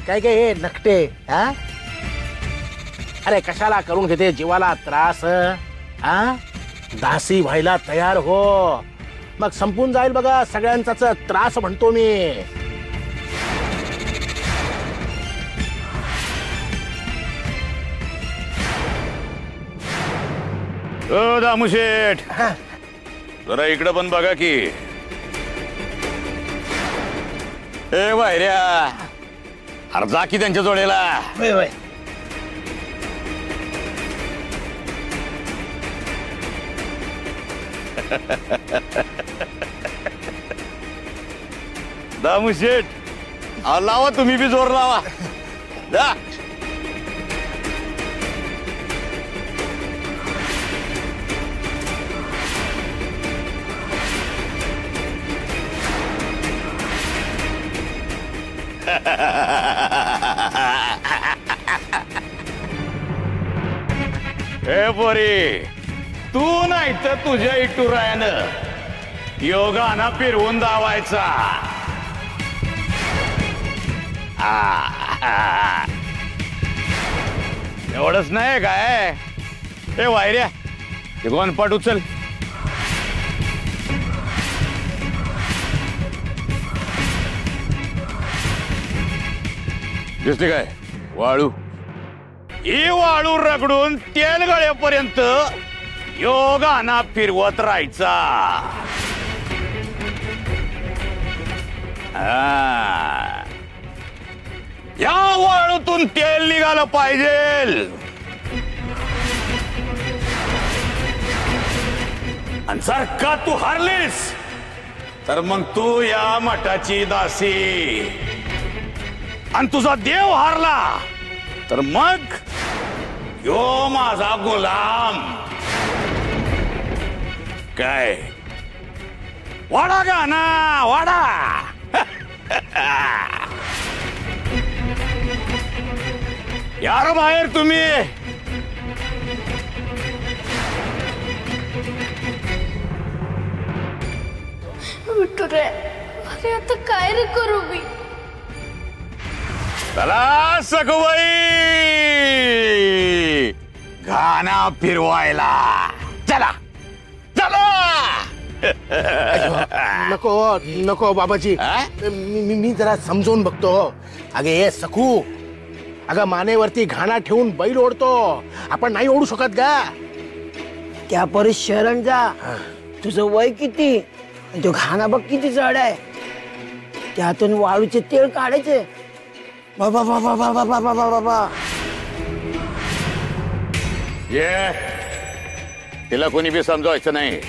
काय काय हे नकटे हा? अरे कशाला करून घेते जीवाला त्रास हा? दासी व्हायला तयार हो, मग संपून जाईल बघा सगळ्यांचाच त्रास म्हणतो मी. ओ दामुशेठ, जरा इकडं पण बघा की. ए वायऱ्या, अरे जा की त्यांच्या जोड्याला. दामुशेठ, लावा तुम्ही बी जोर लावा. जा. हे पोरी, तू नाही तर तुझ्या इटुरायानं योगाना फिरवून दावायचा. एवढंच नाही काय? हे वायऱ्या, ते गोनपाट उचल. दिसते काय वाळू? ही वाळू रगडून तेल गळेपर्यंत योगाना फिरवत राहायचा. या वाळूतून तेल निघालं पाहिजे. आणि जर का तू हारलीस तर मग तू या मठाची दासी, आणि तुझा देव हारला तर मग यो माझा गुलाम. काय वाडा गाना वाडा. यार बाहेर तुम्ही. विठुरे, अरे आता काय रे करू मी? चला सखूबाई, गाना फिरवायला चला चला. नको नको बाबाजी, मी जरा समजून बघतो. अगे हे सखू, अगं मानेवरती घाणा ठेवून बैल ओढतो, आपण नाही ओढू शकत का? त्या परी शरण जा. तुझं वय किती? तो घाणा बघ किती जड आहे. त्यातून वाळूचे तेल काढायचे. बाबा बाबा बाबा बाबा बाबा. ये तिला कोणी बी समजायचं नाही.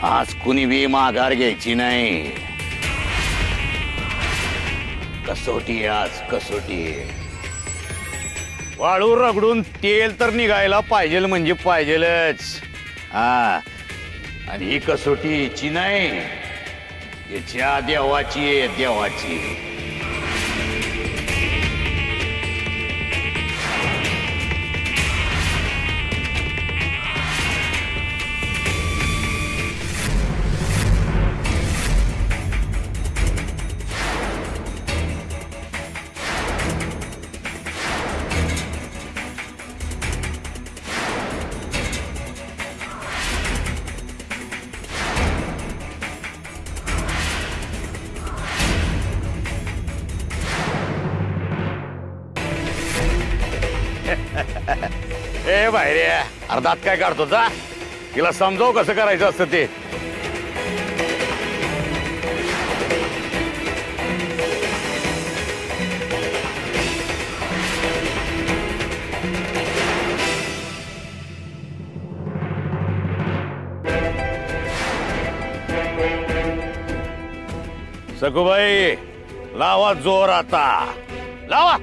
आज कुणी बी माघार घ्यायची नाही. कसोटी आज कसोटी. वाळू रगडून तेल तर निघायला पाहिजे म्हणजे पाहिजेलच. हा, आणि ही कसोटी हिची नाही, याच्या देवाची आहे, देवाची. ए बाहेर अर्धात काय काढतो जा. तिला समजाव कसं करायचं असतं ते. सखूबाई, लावा जोर आता, लावा.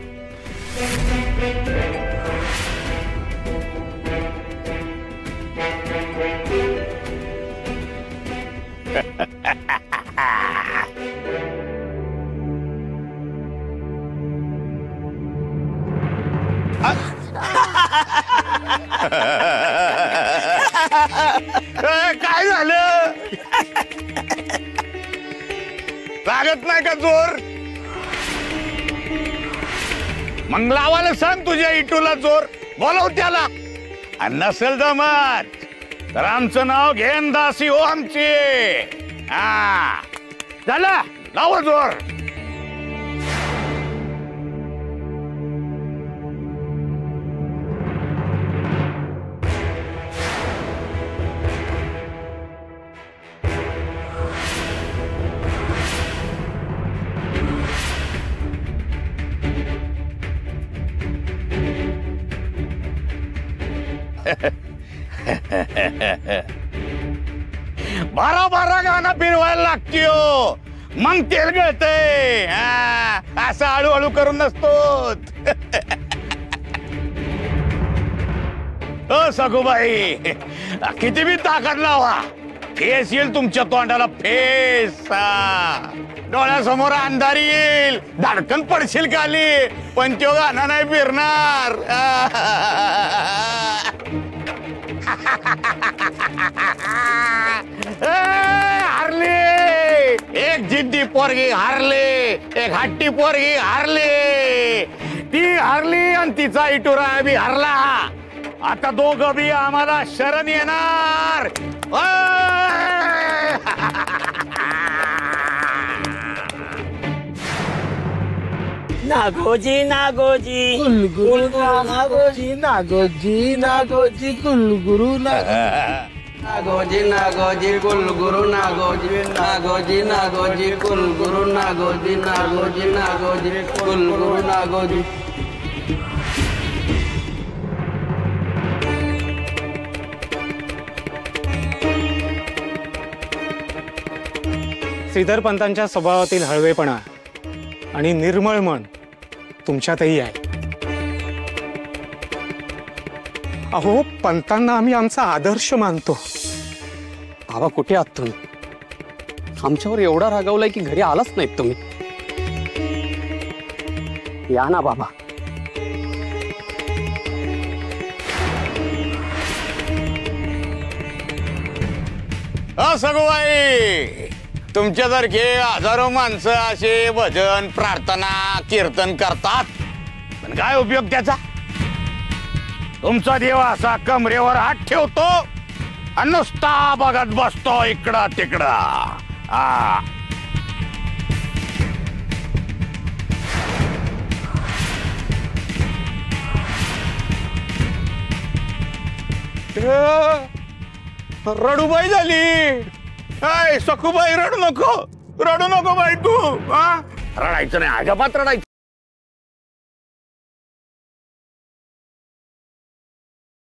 काय झालं? लागत नाही का जोर? मग लावायला सांग तुझ्या इटूला जोर, बोलव त्याला. आणि नसेल जमत तर आमचं नाव घेन दासी हो आमची. हा झालं, लावा जोर. बारा बारा गाणं फिरवायला लागतो, मग तेल गळतंय. असं हळूहळू करून नसतो. सगूबाई किती बी ताकद लावा, फेस येईल तुमच्या तोंडाला, फेस. डोळ्यासमोर अंधारी येईल, धडकन पडशील खाली, पण तो गाणं नाही फिरणार. हारली एक जिद्दी पोरगी, हारली एक हट्टी पोरगी, हारली. ती हारली आणि तिचा इटुरा बी हारला. आता दोघं बी आम्हाला शरण येणार. नागोजी नागोजी गुलगुरु नागोजी नागोजी नागोजी गुलगुरु नागोजी नागोजी कुलगुरु नागोजी नागोजी नागोजी कुलगुरु नागोजी नागोजी नागोजी कुलगुरु नागोजी. श्रीधर पंतांच्या स्वभावातील हळवेपणा आणि निर्मळ मन तुमच्यातही आहे. अहो, पंतांना आम्ही आमचा आदर्श मानतो. बाबा कुठे आहात तुम्ही? आमच्यावर एवढा रागावलाय की घरी आलाच नाहीत तुम्ही. या ना बाबा. सगुबाई, तुमच्यासारखे हजारो माणसं असे भजन प्रार्थना कीर्तन करतात, पण काय उपयोग त्याचा? तुमचा देव असा कमरेवर हात ठेवतो आणि नुसता बघत बसतो इकडं तिकडं. रडूबाई झाली. सखूबाई रडू नको, रडू नको बाई तू. रडायचं नाही, अजिबात रडायचं.